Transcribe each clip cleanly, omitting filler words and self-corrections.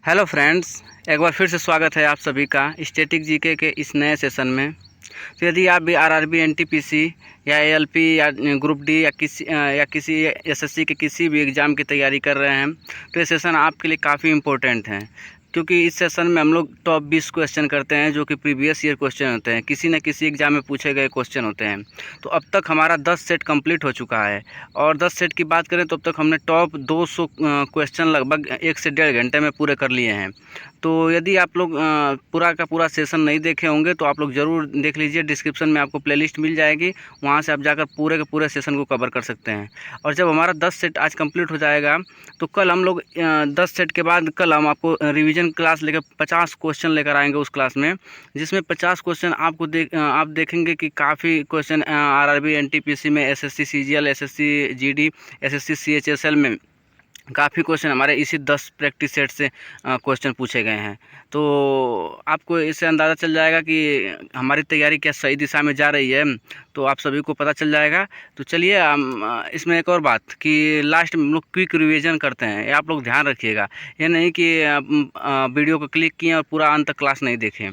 Hello friends, एक बार फिर से स्वागत है आप सभी का स्टैटिक जीके के इस नए सेशन में। तो यदि आप भी आरआरबी एनटीपीसी या एएलपी या ग्रुप डी या किसी एसएससी के किसी भी एग्ज़ाम की तैयारी कर रहे हैं तो ये सेशन आपके लिए काफ़ी इम्पोर्टेंट है, क्योंकि इस सेशन में हम लोग टॉप 20 क्वेश्चन करते हैं जो कि प्रीवियस ईयर क्वेश्चन होते हैं, किसी न किसी एग्ज़ाम में पूछे गए क्वेश्चन होते हैं। तो अब तक हमारा 10 सेट कंप्लीट हो चुका है और 10 सेट की बात करें तो अब तक हमने टॉप 200 क्वेश्चन लगभग 1 से 1.5 घंटे में पूरे कर लिए हैं। तो यदि आप लोग पूरा का पूरा सेशन नहीं देखे होंगे तो आप लोग ज़रूर देख लीजिए, डिस्क्रिप्शन में आपको प्लेलिस्ट मिल जाएगी, वहाँ से आप जाकर पूरे के पूरे सेशन को कवर कर सकते हैं। और जब हमारा 10 सेट आज कंप्लीट हो जाएगा तो कल हम लोग 10 सेट के बाद कल हम आपको रिवीजन क्लास लेकर 50 क्वेश्चन लेकर आएंगे उस क्लास में, जिसमें 50 क्वेश्चन आप देखेंगे कि काफ़ी क्वेश्चन आरआरबी एनटीपीसी में, SSC CGL, SSC GD, SSC CHSL में काफ़ी क्वेश्चन हमारे इसी 10 प्रैक्टिस सेट से क्वेश्चन पूछे गए हैं। तो आपको इससे अंदाज़ा चल जाएगा कि हमारी तैयारी क्या सही दिशा में जा रही है, तो आप सभी को पता चल जाएगा। तो चलिए इसमें एक और बात कि लास्ट में हम लोग क्विक रिवीजन करते हैं, ये आप लोग ध्यान रखिएगा। ये नहीं कि वीडियो को क्लिक किए और पूरा अंत तक क्लास नहीं देखें,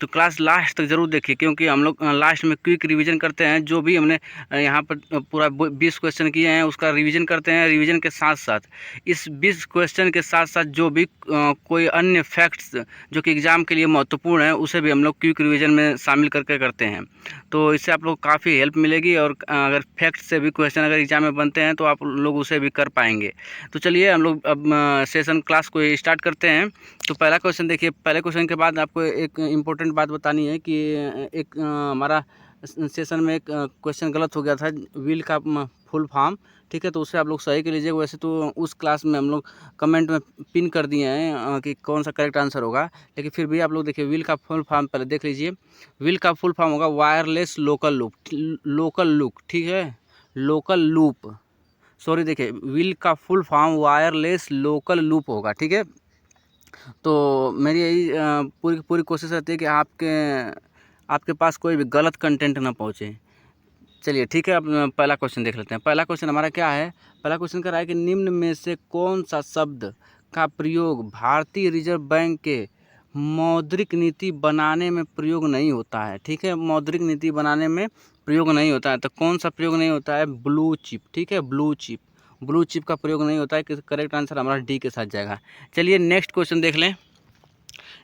तो क्लास लास्ट तक ज़रूर देखिए, क्योंकि हम लोग लास्ट में क्विक रिवीजन करते हैं। जो भी हमने यहाँ पर पूरा 20 क्वेश्चन किए हैं उसका रिवीजन करते हैं। रिवीजन के साथ साथ इस 20 क्वेश्चन के साथ साथ जो भी कोई अन्य फैक्ट्स जो कि एग्ज़ाम के लिए महत्वपूर्ण है उसे भी हम लोग क्विक रिवीजन में शामिल करके करते हैं। तो इससे आप लोग काफ़ी हेल्प मिलेगी और अगर फैक्ट से भी क्वेश्चन अगर एग्ज़ाम में बनते हैं तो आप लोग उसे भी कर पाएंगे। तो चलिए हम लोग अब सेशन क्लास को स्टार्ट करते हैं। तो पहला क्वेश्चन देखिए। पहले क्वेश्चन के बाद आपको एक इम्पोर्टेंट बात बतानी है कि एक हमारा सेशन में एक क्वेश्चन गलत हो गया था, व्हील का फुल फॉर्म, ठीक है, तो उसे आप लोग सही कर लीजिएगा। वैसे तो उस क्लास में हम लोग कमेंट में पिन कर दिए हैं कि कौन सा करेक्ट आंसर होगा, लेकिन फिर भी आप लोग देखिए व्हील का फुल फॉर्म पहले देख लीजिए। व्हील का फुल फॉर्म होगा wireless local loop, local loop, ठीक है, लोकल लूप, सॉरी, देखिए व्हील का full form wireless local loop होगा, ठीक है। तो मेरी यही पूरी पूरी कोशिश रहती है कि आपके पास कोई भी गलत कंटेंट ना पहुँचे। चलिए ठीक है, अब पहला क्वेश्चन देख लेते हैं। पहला क्वेश्चन हमारा क्या है? पहला क्वेश्चन कह रहा है कि निम्न में से कौन सा शब्द का प्रयोग भारतीय रिजर्व बैंक के मौद्रिक नीति बनाने में प्रयोग नहीं होता है, ठीक है, मौद्रिक नीति बनाने में प्रयोग नहीं होता है। तो कौन सा प्रयोग नहीं होता है? ब्लू चिप, ठीक है, ब्लू चिप, ब्लू चिप का प्रयोग नहीं होता है। करेक्ट आंसर हमारा डी के साथ जाएगा। चलिए नेक्स्ट क्वेश्चन देख लें।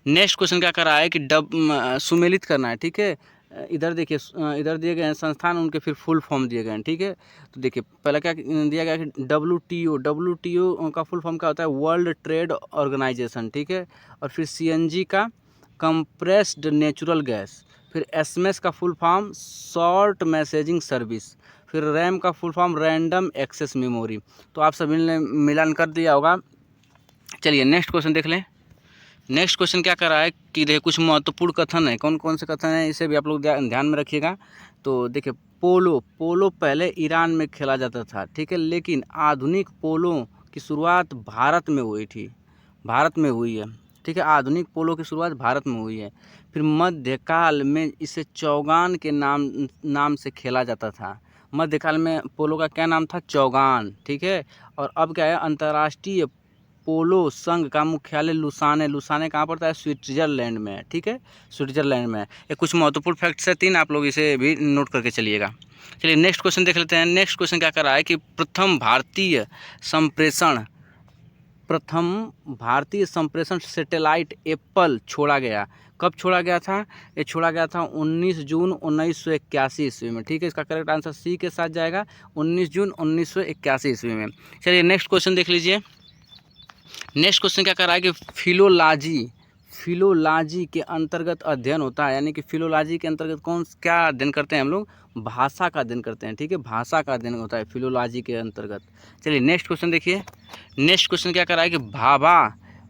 नेक्स्ट क्वेश्चन क्या कर रहा है कि सुमेलित करना है, ठीक है। इधर देखिए, इधर दिए गए हैं संस्थान, उनके फिर फुल फॉर्म दिए गए हैं, ठीक है। तो देखिए पहला क्या दिया गया कि WTO का फुल फॉर्म क्या होता है? वर्ल्ड ट्रेड ऑर्गेनाइजेशन, ठीक है। और फिर CNG का कंप्रेस्ड नेचुरल गैस, फिर SMS का full form short messaging service, फिर RAM का full form random access memory. तो आप सभी ने मिलान कर दिया होगा। चलिए नेक्स्ट क्वेश्चन देख लें। नेक्स्ट क्वेश्चन क्या कर रहा है कि देखिए कुछ महत्वपूर्ण कथन है, कौन कौन से कथन है इसे भी आप लोग ध्यान में रखिएगा। तो देखिए पोलो पहले ईरान में खेला जाता था, ठीक है, लेकिन आधुनिक पोलो की शुरुआत भारत में हुई थी, भारत में हुई है, ठीक है, आधुनिक पोलो की शुरुआत भारत में हुई है। फिर मध्यकाल में इसे चौगान के नाम से खेला जाता था। मध्यकाल में पोलो का क्या नाम था? चौगान, ठीक है। और अब क्या है? अंतर्राष्ट्रीय पोलो संघ का मुख्यालय लुसाने कहाँ पड़ता है? स्विट्जरलैंड में, ठीक है, स्विट्जरलैंड में। ये कुछ महत्वपूर्ण फैक्ट्स है 3, आप लोग इसे भी नोट करके चलिएगा। चलिए नेक्स्ट क्वेश्चन देख लेते हैं। नेक्स्ट क्वेश्चन क्या कर रहा है कि प्रथम भारतीय संप्रेषण सैटेलाइट एप्पल छोड़ा गया, कब छोड़ा गया था? ये छोड़ा गया था 19 जून 1981 ईस्वी में, ठीक है। इसका करेक्ट आंसर सी के साथ जाएगा, 19 जून 1981 ईस्वी में। चलिए नेक्स्ट क्वेश्चन देख लीजिए। नेक्स्ट क्वेश्चन क्या कर रहा है कि फिलोलॉजी के अंतर्गत अध्ययन होता है, यानी कि फिलोलॉजी के अंतर्गत क्या अध्ययन करते हैं हम लोग? भाषा का अध्ययन करते हैं, ठीक है, भाषा का अध्ययन होता है फिलोलॉजी के अंतर्गत। चलिए नेक्स्ट क्वेश्चन देखिए। नेक्स्ट क्वेश्चन क्या कर रहा है कि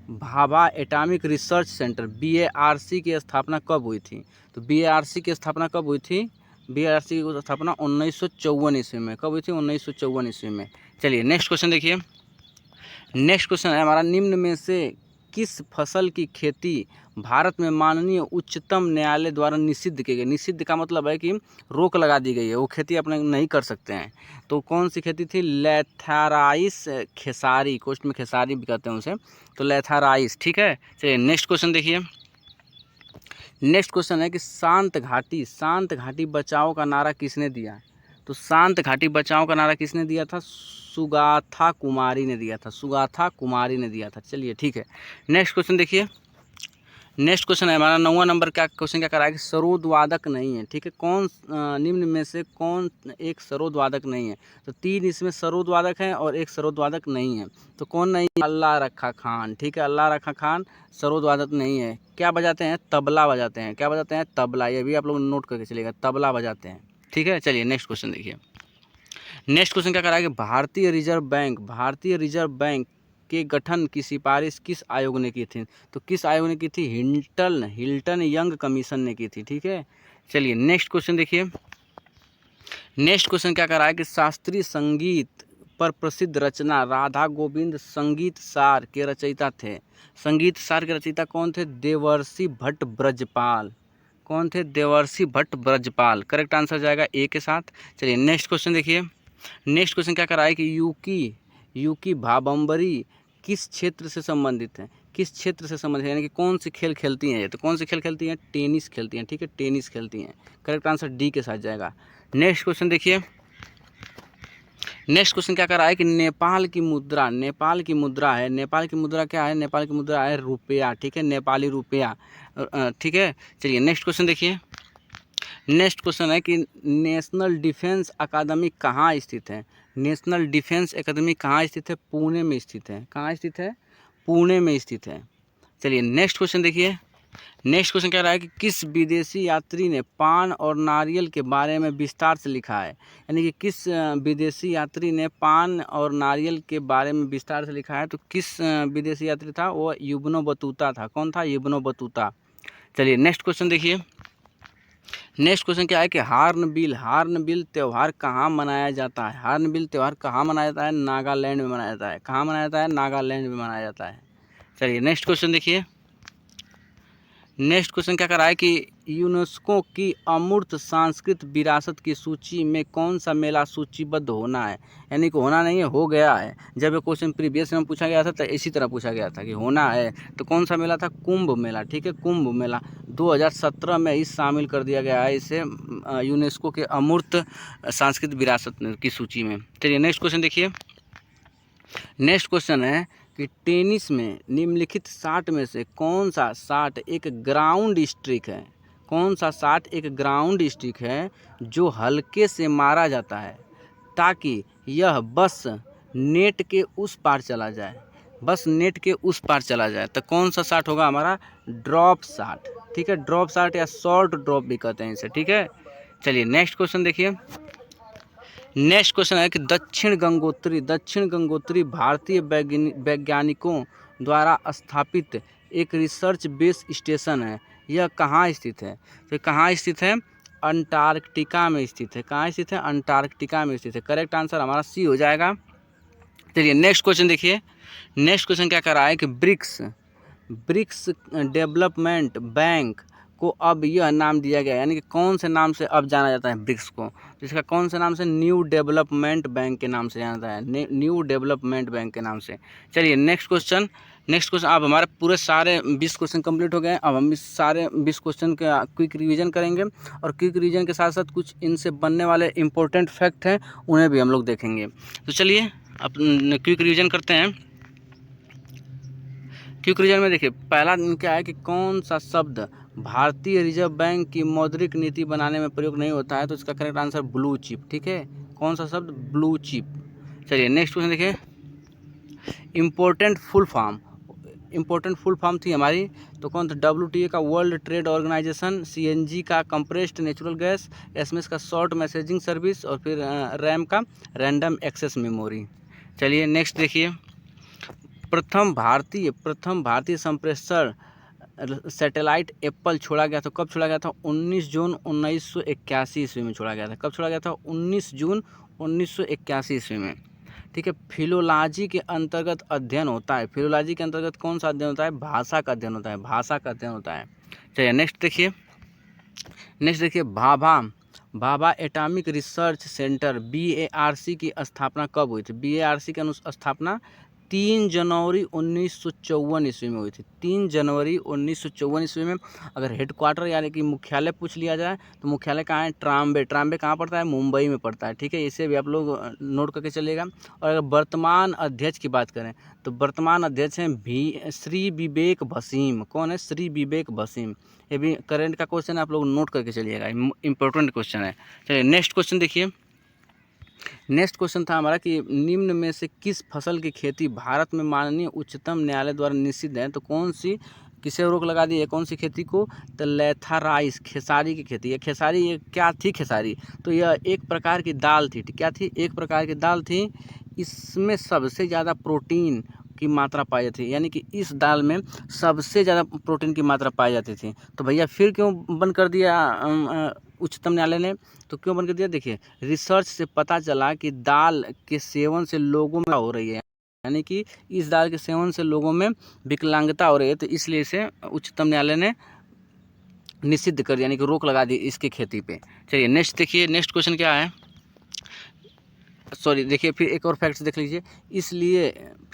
Bhabha atomic research centre BARC की स्थापना कब हुई थी? तो BARC की स्थापना कब हुई थी? BARC की स्थापना 1954 ईस्वी में। कब हुई थी? 1954 ईस्वी में। चलिए नेक्स्ट क्वेश्चन देखिए। नेक्स्ट क्वेश्चन है हमारा, निम्न में से किस फसल की खेती भारत में माननीय उच्चतम न्यायालय द्वारा निषिद्ध की गई? निषिद्ध का मतलब है कि रोक लगा दी गई है, वो खेती अपने नहीं कर सकते हैं। तो कौन सी खेती थी? लेथराइस खेसारी, कोस्ट में खेसारी भी कहते हैं उसे, तो लेथराइस। ठीक है, चलिए नेक्स्ट क्वेश्चन देखिए। नेक्स्ट क्वेश्चन है कि शांत घाटी बचाओ का नारा किसने दिया? तो शांत घाटी बचाओ का नारा किसने दिया था? सुगाथा कुमारी ने दिया था, सुगाथा कुमारी ने दिया था। चलिए ठीक है, नेक्स्ट क्वेश्चन देखिए। नेक्स्ट क्वेश्चन है हमारा 9वां नंबर का क्वेश्चन क्या करा है कि सरोदवादक नहीं है। ठीक है, कौन निम्न में से कौन एक सरोदवादक नहीं है? तो 3 इसमें सरोदवादक हैं और एक सरोदवादक नहीं है। तो कौन नहीं? अल्लाह रखा खान। ठीक है, अल्लाह रखा खान सरोदवादक नहीं है। क्या बजाते हैं? तबला बजाते हैं। क्या बजाते हैं? तबला। ये भी आप लोग नोट करके चलिएगा, तबला बजाते हैं। ठीक है, चलिए नेक्स्ट क्वेश्चन देखिए। नेक्स्ट क्वेश्चन क्या करा है कि भारतीय रिजर्व बैंक के गठन की सिफारिश किस आयोग ने की थी? तो किस आयोग ने की थी? हिल्टन यंग कमीशन ने की थी। ठीक है, चलिए नेक्स्ट क्वेश्चन देखिए। नेक्स्ट क्वेश्चन क्या कर रहा है कि शास्त्रीय संगीत पर प्रसिद्ध रचना राधा गोविंद संगीत सार के रचयिता थे। संगीत सार के रचयिता कौन थे? देवर्षि भट्ट ब्रजपाल। कौन थे? देवर्षि भट्ट ब्रजपाल। करेक्ट आंसर जाएगा ए के साथ। चलिए नेक्स्ट क्वेश्चन देखिए। नेक्स्ट क्वेश्चन क्या कर रहा है कि यूकी भाबम्बरी किस क्षेत्र से संबंधित है? किस क्षेत्र से संबंधित है, यानी कि कौन से खेल खेलती हैं ये? तो कौन से खेल खेलती हैं? टेनिस खेलती हैं। ठीक है, टेनिस खेलती हैं। करेक्ट आंसर डी के साथ जाएगा। नेक्स्ट क्वेश्चन देखिए। नेक्स्ट क्वेश्चन क्या कर रहा है कि नेपाल की मुद्रा है। नेपाल की मुद्रा क्या है? नेपाल की मुद्रा है रुपया। ठीक है, नेपाली रुपया। ठीक है, चलिए नेक्स्ट क्वेश्चन देखिए। नेक्स्ट क्वेश्चन है कि नेशनल डिफेंस अकादमी कहाँ स्थित है? नेशनल डिफेंस अकादमी कहाँ स्थित है? पुणे में स्थित है। कहाँ स्थित है? पुणे में स्थित है। चलिए नेक्स्ट क्वेश्चन देखिए। नेक्स्ट क्वेश्चन कह रहा है कि किस विदेशी यात्री ने पान और नारियल के बारे में विस्तार से लिखा है? यानी कि किस विदेशी यात्री ने पान और नारियल के बारे में विस्तार से लिखा है? तो किस विदेशी यात्री था? वो इब्न बतूता था। कौन था? Ibn Battuta. चलिए नेक्स्ट क्वेश्चन देखिए। नेक्स्ट क्वेश्चन क्या है कि हार्नबिल त्यौहार कहाँ मनाया जाता है? हार्नबिल त्यौहार कहाँ मनाया जाता है? नागालैंड में मनाया जाता है। कहाँ मनाया जाता है? नागालैंड में मनाया जाता है। चलिए नेक्स्ट क्वेश्चन देखिए। नेक्स्ट क्वेश्चन क्या कर रहा है कि यूनेस्को की अमूर्त सांस्कृतिक विरासत की सूची में कौन सा मेला सूचीबद्ध होना है? यानी कि होना नहीं है, हो गया है। जब ये क्वेश्चन प्रीवियस में पूछा गया था तो इसी तरह पूछा गया था कि होना है। तो कौन सा मेला था? कुंभ मेला। ठीक है, कुंभ मेला 2017 में ही शामिल कर दिया गया है इसे यूनेस्को के अमूर्त सांस्कृतिक विरासत की सूची में। चलिए नेक्स्ट क्वेश्चन देखिए। नेक्स्ट क्वेश्चन है कि टेनिस में निम्नलिखित 60 में से कौन सा 60 एक ग्राउंड स्ट्रिक है? कौन सा 60 एक ग्राउंड स्ट्रिक है जो हल्के से मारा जाता है ताकि यह बस नेट के उस पार चला जाए? बस नेट के उस पार चला जाए। तो कौन सा 60 होगा हमारा? Drop shot. ठीक है, ड्रॉप शॉट या शॉर्ट ड्रॉप भी कहते हैं इसे। ठीक है, चलिए नेक्स्ट क्वेश्चन देखिए। नेक्स्ट क्वेश्चन है कि दक्षिण गंगोत्री भारतीय वैज्ञानिकों द्वारा स्थापित एक रिसर्च बेस स्टेशन है। यह कहाँ स्थित है? तो कहाँ स्थित है? अंटार्कटिका में स्थित है। कहाँ स्थित है? अंटार्कटिका में स्थित है। करेक्ट आंसर हमारा सी हो जाएगा। चलिए नेक्स्ट क्वेश्चन देखिए। नेक्स्ट क्वेश्चन क्या कर रहा है कि ब्रिक्स डेवलपमेंट बैंक को अब यह नाम दिया गया, यानी कि कौन से नाम से अब जाना जाता है ब्रिक्स को? जिसका कौन से नाम से? न्यू डेवलपमेंट बैंक के नाम से जाना जाता है। न्यू डेवलपमेंट बैंक के नाम से। चलिए नेक्स्ट क्वेश्चन। अब हमारे पूरे सारे 20 क्वेश्चन कंप्लीट हो गए। अब हम इस सारे 20 क्वेश्चन का क्विक रिवीजन करेंगे और क्विक रिवीजन के साथ साथ कुछ इनसे बनने वाले इंपॉर्टेंट फैक्ट हैं उन्हें भी हम लोग देखेंगे। तो चलिए अब क्विक रिवीजन करते हैं। क्विक रिवीजन में देखिए, पहला क्या है कि कौन सा शब्द भारतीय रिजर्व बैंक की मौद्रिक नीति बनाने में प्रयोग नहीं होता है? तो इसका करेक्ट आंसर ब्लू चिप। ठीक है, कौन सा शब्द? Blue chip. चलिए नेक्स्ट क्वेश्चन देखिए। इम्पोर्टेंट फुल फॉर्म थी हमारी, तो कौन था? WTA का वर्ल्ड ट्रेड ऑर्गेनाइजेशन, CNG का कंप्रेस्ड नेचुरल गैस, SMS का शॉर्ट मैसेजिंग सर्विस और फिर RAM का रैंडम एक्सेस मेमोरी। चलिए नेक्स्ट देखिए। प्रथम भारतीय संप्रेषण सैटेलाइट एप्पल छोड़ा गया था। कब छोड़ा गया था? 19 जून 1981 ईस्वी में छोड़ा गया था। कब छोड़ा गया था? 19 जून 1981 ईस्वी में। ठीक है। फिलोलॉजी के अंतर्गत अध्ययन होता है, फिलोलॉजी के अंतर्गत कौन सा अध्ययन होता है? भाषा का अध्ययन होता है, भाषा का अध्ययन होता है। चलिए नेक्स्ट देखिए, Bhabha, Bhabha atomic research centre BARC की स्थापना कब हुई थी? BARC की स्थापना 3 जनवरी 1954 ईस्वी में हुई थी। 3 जनवरी 1954 ईस्वी में। अगर हेडक्वार्टर यानी कि मुख्यालय पूछ लिया जाए तो मुख्यालय कहाँ है? ट्राम्बे। ट्राम्बे कहाँ पड़ता है? मुंबई में पड़ता है, ठीक है। इसे भी आप लोग नोट करके चलिएगा। और अगर वर्तमान अध्यक्ष की बात करें तो वर्तमान अध्यक्ष हैं श्री विवेक भसीन। कौन है? श्री विवेक भसीन। ये भी करंट का क्वेश्चन है, आप लोग नोट करके चलिएगा, इंपॉर्टेंट क्वेश्चन है। चलिए नेक्स्ट क्वेश्चन देखिए। नेक्स्ट क्वेश्चन था हमारा कि निम्न में से किस फसल की खेती भारत में माननीय उच्चतम न्यायालय द्वारा निषिद्ध है? तो कौन सी, किसे रोक लगा दी है? कौन सी खेती को? तो लेथाराइस, खेसारी की खेती। ये खेसारी, ये क्या थी खेसारी? तो यह एक प्रकार की दाल थी। क्या थी? एक प्रकार की दाल थी। इसमें सबसे ज़्यादा प्रोटीन की मात्रा पाई जाती थी, यानी कि इस दाल में सबसे ज़्यादा प्रोटीन की मात्रा पाई जाती थी। तो भैया फिर क्यों बंद कर दिया उच्चतम न्यायालय ने? तो क्यों बंद कर दिया? देखिए, रिसर्च से पता चला कि दाल के सेवन से लोगों में हो रही है, यानी कि इस दाल के सेवन से लोगों में विकलांगता हो रही है, तो इसलिए इसे उच्चतम न्यायालय ने निषिद्ध कर दिया, यानी कि रोक लगा दी इसकी खेती पे। चलिए नेक्स्ट देखिए, नेक्स्ट क्वेश्चन क्या है? सॉरी, देखिए फिर एक और फैक्ट्स देख लीजिए।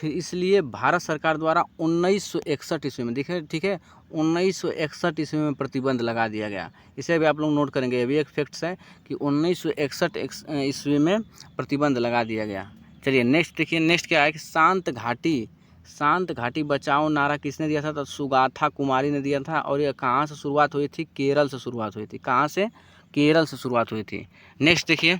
इसलिए भारत सरकार द्वारा 1961 ईस्वी में, देखिए ठीक है, 1961 ईस्वी में प्रतिबंध लगा दिया गया। इसे भी आप लोग नोट करेंगे, ये भी एक फैक्ट्स है कि 1961 ईस्वी में प्रतिबंध लगा दिया गया। चलिए नेक्स्ट देखिए, नेक्स्ट क्या है कि शांत घाटी बचाओ नारा किसने दिया था? तो सुगाथा कुमारी ने दिया था। और ये कहाँ से शुरुआत हुई थी? केरल से शुरुआत हुई थी। कहाँ से? केरल से शुरुआत हुई थी। नेक्स्ट देखिए,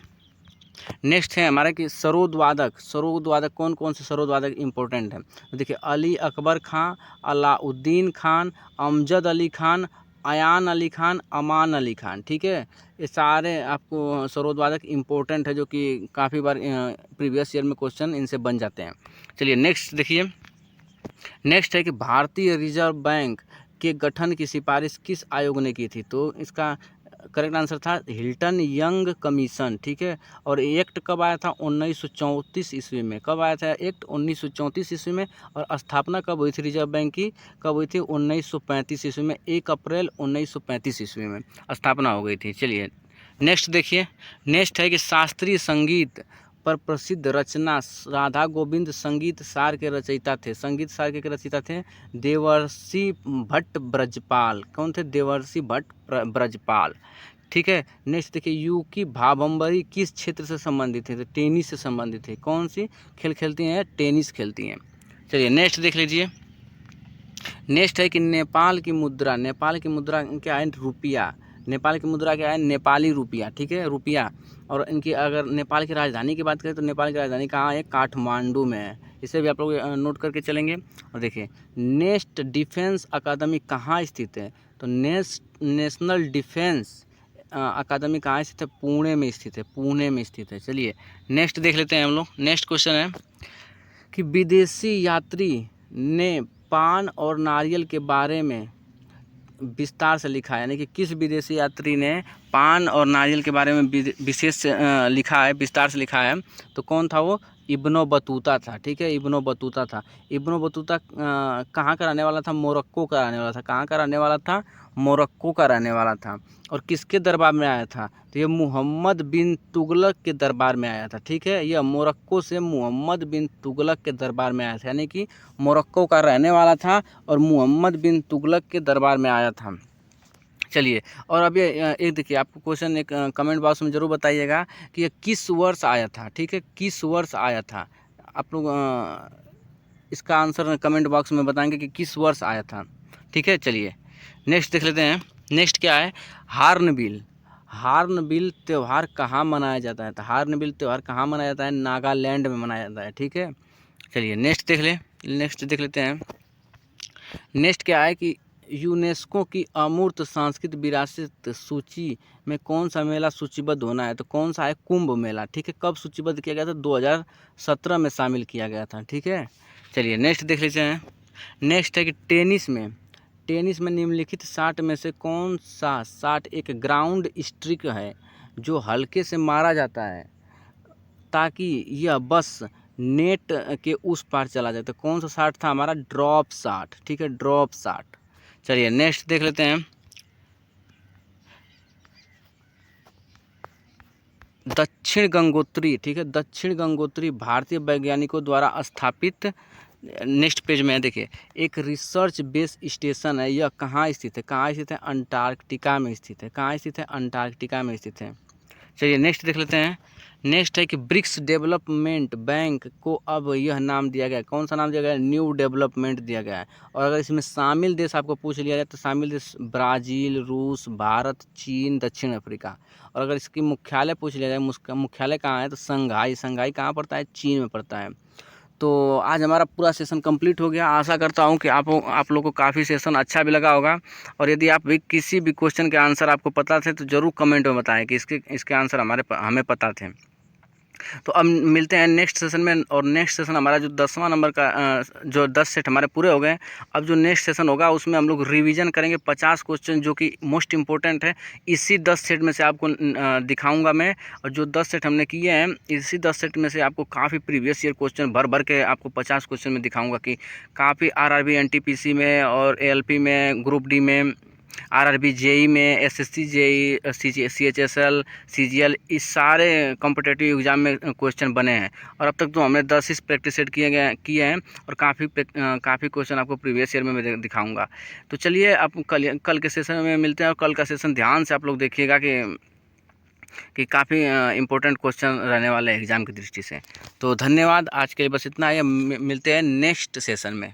नेक्स्ट है हमारा कि सरोद वादक कौन कौन से सरोद वादक इंपॉर्टेंट है? तो देखिए, अली अकबर खां, अलाउद्दीन खान, अमजद अली खान, अयान अली खान, अमान अली खान, ठीक है। ये सारे आपको सरोद वादक इंपॉर्टेंट है, जो कि काफ़ी बार प्रीवियस ईयर में क्वेश्चन इनसे बन जाते हैं। चलिए नेक्स्ट देखिए, नेक्स्ट है कि भारतीय रिजर्व बैंक के गठन की सिफारिश किस आयोग ने की थी? तो इसका करेक्ट आंसर था हिल्टन यंग कमीशन, ठीक है। और एक्ट कब आया था? 1934 ईस्वी में। कब आया था एक्ट? 1934 ईस्वी में। और स्थापना कब हुई थी रिजर्व बैंक की? कब हुई थी? 1935 ईस्वी में। 1 अप्रैल 1935 ईस्वी में स्थापना हो गई थी। चलिए नेक्स्ट देखिए, नेक्स्ट है कि शास्त्रीय संगीत पर प्रसिद्ध रचना राधा गोविंद संगीत सार के रचयिता थे। संगीत सार के रचयिता थे देवर्षि भट्ट ब्रजपाल। कौन थे? देवर्षि भट्ट ब्रजपाल, ठीक है। नेक्स्ट देखिए, यू की भावंबरी किस क्षेत्र से संबंधित है? तो टेनिस से संबंधित है। कौन सी खेल खेलती हैं? टेनिस खेलती हैं। चलिए नेक्स्ट देख लीजिए, नेक्स्ट है कि नेपाल की मुद्रा क्या है? रुपया। नेपाल की मुद्रा क्या है? नेपाली रुपया, ठीक है, रुपया। और इनकी अगर नेपाल की राजधानी की बात करें तो नेपाल की राजधानी कहाँ है? काठमांडू में है। इसे भी आप लोग नोट करके चलेंगे। और देखिए, नेस्ट डिफेंस अकादमी कहाँ स्थित है? तो नेशनल डिफेंस अकादमी कहाँ स्थित है? पुणे में स्थित है, पुणे में स्थित है। चलिए नेक्स्ट देख लेते हैं हम लोग। नेक्स्ट क्वेश्चन है कि विदेशी यात्री ने पान और नारियल के बारे में विस्तार से लिखा है, यानी कि किस विदेशी यात्री ने पान और नारियल के बारे में विशेष लिखा है, विस्तार से लिखा है? तो कौन था वो? इब्नो बतूता था, ठीक है, इब्नो बतूता था। इब्नो बतूता कहाँ का रहने वाला था? मोरक्को का रहने वाला था। कहाँ का रहने वाला था? मोरक्को का रहने वाला था। और किसके दरबार में आया था? तो ये मोहम्मद बिन तुगलक के दरबार में आया था, ठीक है। यह मोरक्को से मोहम्मद बिन तुगलक के दरबार में आया था, यानी कि मोरक्को का रहने वाला था और मोहम्मद बिन तुगलक के दरबार में आया था। चलिए, और अब ये एक देखिए, आपको क्वेश्चन एक कमेंट बॉक्स में ज़रूर बताइएगा कि ये किस वर्ष आया था, ठीक है, किस वर्ष आया था। आप लोग इसका आंसर कमेंट बॉक्स में बताएंगे कि किस वर्ष आया था, ठीक है। चलिए नेक्स्ट देख लेते हैं। नेक्स्ट क्या है? हार्नबिल त्यौहार कहाँ मनाया जाता है? तो हार्नबिल त्यौहार कहाँ मनाया जाता है? नागालैंड में मनाया जाता है, ठीक है। चलिए नेक्स्ट देख लेते हैं। नेक्स्ट क्या है कि यूनेस्को की अमूर्त सांस्कृतिक विरासत सूची में कौन सा मेला सूचीबद्ध होना है? तो कौन सा है? कुंभ मेला, ठीक है। कब सूचीबद्ध किया गया था? 2017 में शामिल किया गया था, ठीक है। चलिए नेक्स्ट देख लेते हैं। नेक्स्ट है कि टेनिस में निम्नलिखित 60 में से कौन सा 60 एक ग्राउंड स्ट्रिक है जो हल्के से मारा जाता है ताकि यह बस नेट के उस पार चला जाए। तो कौन सा शॉट था हमारा? ड्रॉप शॉट, ठीक है, ड्रॉप शॉट। चलिए नेक्स्ट देख लेते हैं। दक्षिण गंगोत्री, ठीक है, दक्षिण गंगोत्री भारतीय वैज्ञानिकों द्वारा स्थापित, नेक्स्ट पेज में देखिए, एक रिसर्च बेस स्टेशन है। यह कहाँ स्थित है? कहाँ स्थित है? अंटार्कटिका में स्थित है। कहाँ स्थित है? अंटार्कटिका में स्थित है। चलिए नेक्स्ट देख लेते हैं। नेक्स्ट है कि ब्रिक्स डेवलपमेंट बैंक को अब यह नाम दिया गया है। कौन सा नाम दिया गया है? न्यू डेवलपमेंट दिया गया है। और अगर इसमें शामिल देश आपको पूछ लिया जाए तो शामिल देश ब्राज़ील, रूस, भारत, चीन, दक्षिण अफ्रीका। और अगर इसकी मुख्यालय पूछ लिया जाए, मुख्यालय कहाँ है, तो संघाई। संघाई कहाँ पड़ता है? चीन में पड़ता है। तो आज हमारा पूरा सेशन कंप्लीट हो गया। आशा करता हूँ कि आप लोगों को काफ़ी सेशन अच्छा भी लगा होगा। और यदि आप भी किसी भी क्वेश्चन के आंसर आपको पता थे तो ज़रूर कमेंट में बताएं कि इसके आंसर हमें पता थे। तो अब मिलते हैं नेक्स्ट सेशन में। और नेक्स्ट सेशन हमारा जो 10वां नंबर का जो 10 सेट हमारे पूरे हो गए। अब जो नेक्स्ट सेशन होगा उसमें हम लोग रिवीजन करेंगे 50 क्वेश्चन जो कि मोस्ट इंपॉर्टेंट है। इसी 10 सेट में से आपको दिखाऊंगा मैं। और जो 10 सेट हमने किए हैं, इसी 10 सेट में से आपको काफ़ी प्रीवियस ईयर क्वेश्चन भर भर के आपको 50 क्वेश्चन में दिखाऊंगा कि काफ़ी आरआरबी एनटीपीसी में और एएलपी में, ग्रुप डी में, आरआरबी जेई में, एसएससी जेई, सीएचएसएल, सीजीएल, इस सारे कॉम्पिटिटिव एग्जाम में क्वेश्चन बने हैं। और अब तक तो हमने 10 ही प्रैक्टिस सेट किए हैं। और काफ़ी क्वेश्चन आपको प्रीवियस ईयर में मैं दिखाऊंगा। तो चलिए आप कल के सेशन में मिलते हैं। और कल का सेशन ध्यान से आप लोग देखिएगा कि काफ़ी इंपॉर्टेंट क्वेश्चन रहने वाले हैं एग्ज़ाम की दृष्टि से। तो धन्यवाद, आज के लिए बस इतना ही। मिलते हैं नेक्स्ट सेशन में।